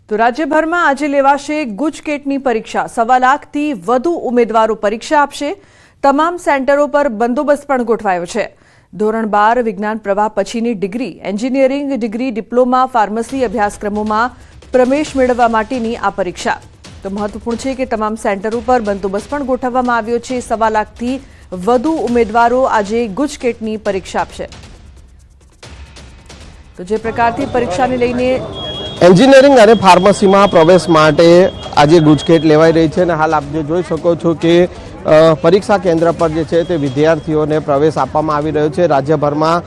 તો રાજ્યભરમાં આજે લેવાશે ગુજકેટની પરીક્ષા। 1.25 લાખથી વધુ ઉમેદવારો પરીક્ષા આપશે। તમામ સેન્ટરો પર બંદોબસ્ત પણ ગોઠવાયો છે। ધોરણ 12 વિજ્ઞાન પ્રવાહ પછીની degree, engineering degree, diploma, pharmacy અભ્યાસક્રમોમાં પ્રવેશ મેળવવા માટેની આ પરીક્ષા। તો મહત્વપૂર્ણ છે કે તમામ સેન્ટરો પર બંદોબસ્ત પણ ગોઠવવામાં આવ્યો છે। 1.25 લાખથી વધુ ઉમેદવારો આજે ગુજકેટની પરીક્ષા આપશે। તો જે પ્રકારથી પરીક્ષાને લઈને એન્જિનિયરિંગ અને ફાર્મસીમાં પ્રવેશ માટે આજે ગુજકેટ લેવાઈ રહી છે અને હાલ આપ જે જોઈ શકો છો કે પરીક્ષા કેન્દ્ર પર જે છે તે વિદ્યાર્થીઓને પ્રવેશ આપવામાં આવી રહ્યો છે। રાજ્યભરમાં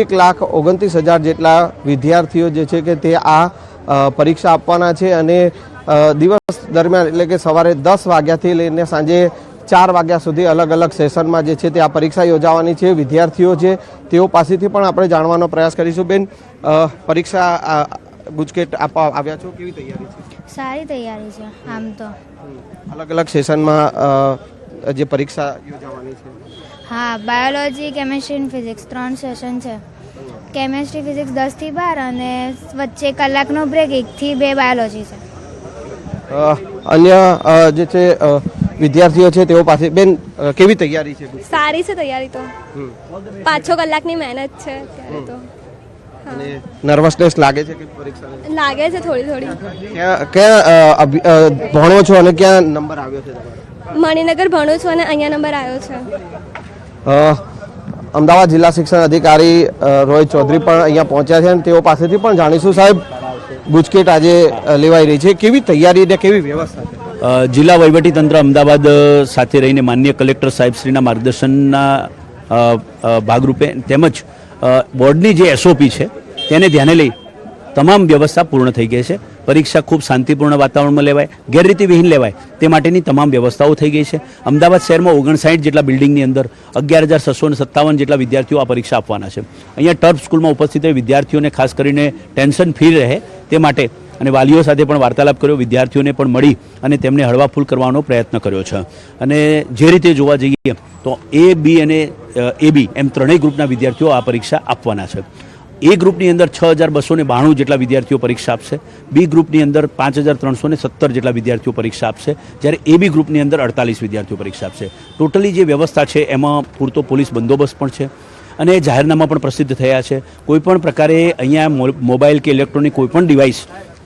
1,29,000 જેટલા વિદ્યાર્થીઓ જે છે કે તે આ પરીક્ષા આપવાના છે અને દિવસ દરમિયાન એટલે કે સવારે 10 વાગ્યાથી લઈને સાંજે 4 વાગ્યા સુધી અલગ અલગ સેશનમાં જે છે તે આ પરીક્ષા યોજાવાની છે। વિદ્યાર્થીઓ છે તેઓ પાસેથી પણ આપણે જાણવાનો પ્રયાસ કરીશું। બેન, પરીક્ષા ગુજકેટ આપવા આવ્યા છો, કેવી તૈયારી છે? સારી તૈયારી છે આમ તો। અલગ અલગ સેશનમાં જે પરીક્ષા યોજાવાની છે? હા, બાયોલોજી, કેમેસ્ટ્રી અને ફિઝિક્સ 3 સેશન છે। કેમેસ્ટ્રી ફિઝિક્સ 10 થી 12 અને વચ્ચે કલાકનો બ્રેક 1 થી 2 બાયોલોજી છે। અન્ય જે છે વિદ્યાર્થીઓ છે તેઓ પાસે બેન કેવી તૈયારી છે? સારી છે તૈયારી તો, 5-6 કલાકની મહેનત છે ત્યારે તો। અને નર્વસનેસ લાગે છે કે પરીક્ષા લાગે છે થોડી? ક્યાં ભણો છો અને ક્યાં નંબર આવ્યો છે તમારો? મણિનગર ભણું છું અને અહીંયા નંબર આવ્યો છે। અમદાવાદ જિલ્લા શિક્ષણ અધિકારી રોય ચૌધરી પણ અહીંયા પહોંચ્યા છે અને તેઓ પાસેથી પણ જાણીશું। સાહેબ, ગુજકેટ આજે લેવાઈ રહી છે, કેવી તૈયારી અને કેવી વ્યવસ્થા છે? જિલ્લા વહીવટીતંત્ર અમદાવાદ સાથે રહીને માનનીય કલેક્ટર સાહેબશ્રીના માર્ગદર્શનના ભાગરૂપે તેમજ બોર્ડની જે એસઓપી છે તેને ધ્યાને લઈ તમામ વ્યવસ્થા પૂર્ણ થઈ ગઈ છે। પરીક્ષા ખૂબ શાંતિપૂર્ણ વાતાવરણમાં લેવાય, ગેરરીતિ વિહીન લેવાય તે માટેની તમામ વ્યવસ્થાઓ થઈ ગઈ છે। અમદાવાદ શહેરમાં 59 જેટલા બિલ્ડિંગની અંદર 11,657 જેટલા વિદ્યાર્થીઓ આ પરીક્ષા આપવાના છે। અહીંયા ટર્ફ સ્કૂલમાં ઉપસ્થિત વિદ્યાર્થીઓને ખાસ કરીને ટેન્શન ફ્રી રહે તે માટે અને વાલીઓ સાથે પણ વાર્તાલાપ કર્યો, વિદ્યાર્થીઓને પણ મળી અને તેમને હળવાફૂલ કરવાનો પ્રયત્ન કર્યો છે। અને જે રીતે જોવા જઈએ તો એ, બી અને AB એમ ત્રણેય ગ્રુપના વિદ્યાર્થીઓ આ પરીક્ષા આપવાના છે। એ ગ્રુપની અંદર 6,292 જેટલા વિદ્યાર્થીઓ પરીક્ષા આપશે, બી ગ્રુપની અંદર 5,317 જેટલા વિદ્યાર્થીઓ પરીક્ષા આપશે, જ્યારે AB ગ્રુપની અંદર 48 વિદ્યાર્થીઓ પરીક્ષા આપશે। ટોટલી જે વ્યવસ્થા છે એમાં પૂરતો પોલીસ બંદોબસ્ત પણ છે અને જાહેરનામા પણ પ્રસિદ્ધ થયા છે। કોઈપણ પ્રકારે અહીંયા મોબાઈલ કે ઇલેક્ટ્રોનિક કોઈપણ ડિવાઇસ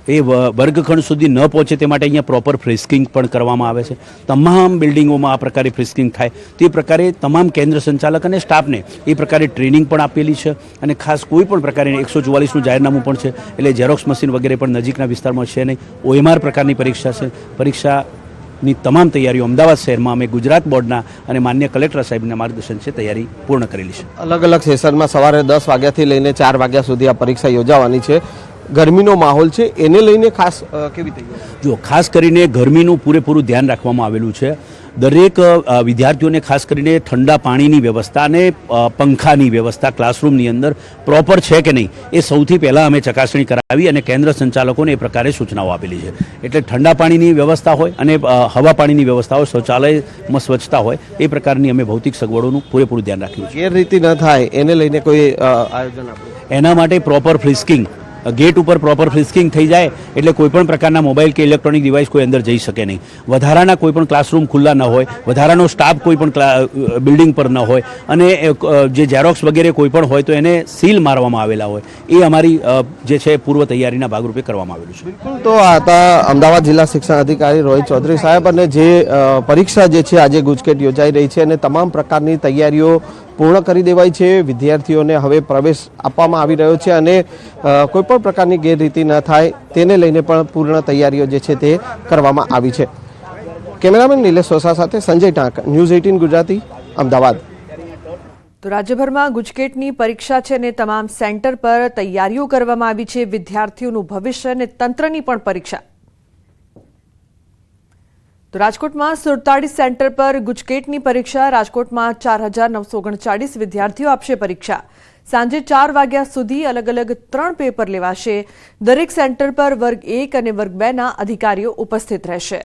એ વર્ગખંડ સુધી ન પહોંચે તે માટે અહીંયા પ્રોપર ફ્રિસ્કિંગ પણ કરવામાં આવે છે। તમામ બિલ્ડિંગોમાં આ પ્રકારે ફ્રિસ્કિંગ થાય તે પ્રકારે તમામ કેન્દ્ર સંચાલક અને સ્ટાફને એ પ્રકારે ટ્રેનિંગ પણ આપેલી છે અને ખાસ કોઈ પણ પ્રકારે 144નું જાહેરનામું પણ છે, એટલે ઝેરોક્સ મશીન વગેરે પણ નજીકના વિસ્તારમાં છે નહીં। OMR પ્રકારની પરીક્ષા છે। પરીક્ષાની તમામ તૈયારીઓ અમદાવાદ શહેરમાં અમે ગુજરાત બોર્ડના અને માન્ય કલેક્ટર સાહેબના માર્ગદર્શન છે તૈયારી પૂર્ણ કરેલી છે। અલગ અલગ સેશનમાં સવારે 10 વાગ્યાથી લઈને 4 વાગ્યા સુધી આ પરીક્ષા યોજાવાની છે। ગરમીનો માહોલ છે, એને લઈને ખાસ કેવી તૈયારી? જો ખાસ કરીને ગરમીનું પૂરેપૂરું ધ્યાન રાખવામાં આવેલું છે। દરેક વિદ્યાર્થીઓને ખાસ કરીને ઠંડા પાણીની વ્યવસ્થા અને પંખાની વ્યવસ્થા ક્લાસરૂમની અંદર પ્રોપર છે કે નહીં એ સૌથી પહેલાં અમે ચકાસણી કરાવી અને કેન્દ્ર સંચાલકોને એ પ્રકારે સૂચનાઓ આપેલી છે। એટલે ઠંડા પાણીની વ્યવસ્થા હોય અને હવા પાણીની વ્યવસ્થા હોય, શૌચાલયમાં સ્વચ્છતા હોય એ પ્રકારની અમે ભૌતિક સગવડોનું પૂરેપૂરું ધ્યાન રાખ્યું છે। ગેરરીતિ ન થાય એને લઈને કોઈ આયોજન આપ્યું? એના માટે પ્રોપર ફ્રિસ્કિંગ, ગેટ ઉપર પ્રોપર ફ્રિસ્કિંગ થઈ જાય એટલે કોઈપણ પ્રકારના મોબાઈલ કે ઇલેક્ટ્રોનિક ડિવાઇસ કોઈ અંદર જઈ શકે નહીં। વધારાના કોઈપણ ક્લાસરૂમ ખુલ્લા ન હોય, વધારાનો સ્ટાફ કોઈપણ બિલ્ડિંગ પર ન હોય અને જે ઝેરોક્સ વગેરે કોઈપણ હોય તો એને સીલ મારવામાં આવેલા હોય, એ અમારી જે છે પૂર્વ તૈયારીના ભાગરૂપે કરવામાં આવેલું છે। બિલકુલ, તો આ હતા અમદાવાદ જિલ્લા શિક્ષણ અધિકારી રોય ચૌધરી સાહેબ અને જે પરીક્ષા જે છે આજે ગુજકેટ યોજાઈ રહી છે અને તમામ પ્રકારની તૈયારીઓ પૂર્ણ કરી દેવાઈ છે। વિદ્યાર્થીઓને હવે પ્રવેશ આપવામાં આવી રહ્યો છે અને કોઈપણ પ્રકારની ગેરરીતિ ન થાય તેને લઈને પણ પૂર્ણ તૈયારીઓ જે છે તે કરવામાં આવી છે। કેમેરામેન નિલેશ સોસા સાથે સંજય ટાંક, ન્યૂઝ 18 ગુજરાતી, અમદાવાદ। તો રાજ્યભરમાં ગુજકેટની પરીક્ષા છે અને તમામ સેન્ટર પર તૈયારીઓ કરવામાં આવી છે। વિદ્યાર્થીઓનું ભવિષ્ય અને તંત્રની પણ પરીક્ષા। તો રાજકોટમાં 47 સેન્ટર પર ગુજકેટની પરીક્ષા। રાજકોટમાં 4,939 વિદ્યાર્થીઓ આપશે પરીક્ષા। સાંજે 4 વાગ્યા સુધી અલગ અલગ 3 પેપર લેવાશે। દરેક સેન્ટર પર વર્ગ 1 અને વર્ગ 2ના અધિકારીઓ ઉપસ્થિત રહેશે।